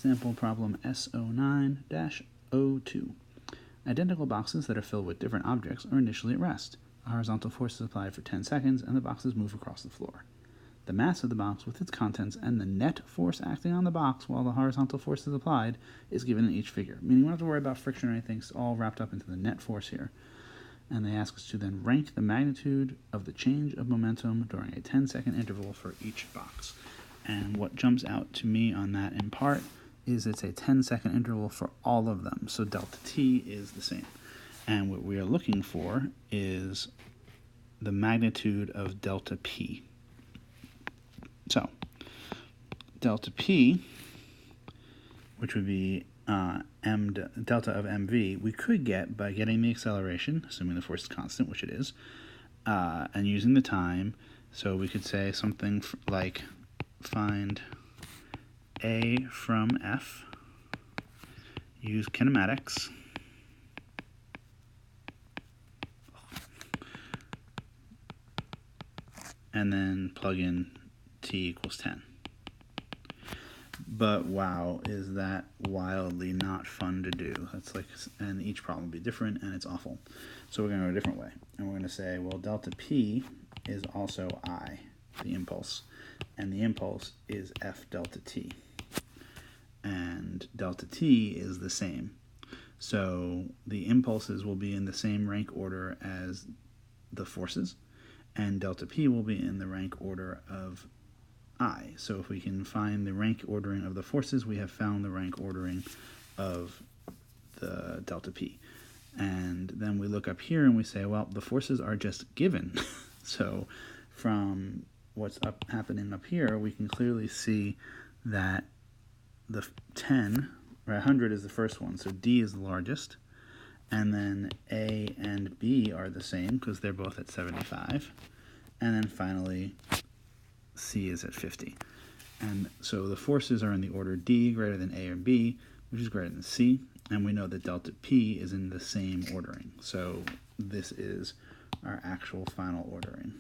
Sample problem S09-02. Identical boxes that are filled with different objects are initially at rest. A horizontal force is applied for 10 seconds and the boxes move across the floor. The mass of the box with its contents and the net force acting on the box while the horizontal force is applied is given in each figure. Meaning we don't have to worry about friction or anything, it's all wrapped up into the net force here. And they ask us to then rank the magnitude of the change of momentum during a 10-second interval for each box. And what jumps out to me on that in part is it's a 10-second interval for all of them. So delta t is the same. And what we are looking for is the magnitude of delta p. So delta p, which would be delta of mv, we could get by getting the acceleration, assuming the force is constant, which it is, and using the time. So we could say something like find a from f, use kinematics, and then plug in t equals 10. But wow, is that wildly not fun to do. That's like, and each problem will be different and it's awful. So we're going to go a different way. And we're going to say, well, delta p is also I, the impulse. And the impulse is f delta t. And delta t is the same. So the impulses will be in the same rank order as the forces. And delta p will be in the rank order of I. So if we can find the rank ordering of the forces, we have found the rank ordering of the delta p. And then we look up here and we say, well, the forces are just given. So from what's happening up here, we can clearly see that the 10, or 100 is the first one, so D is the largest. And then A and B are the same because they're both at 75. And then finally, C is at 50. And so the forces are in the order D greater than A or B, which is greater than C. And we know that delta P is in the same ordering. So this is our actual final ordering.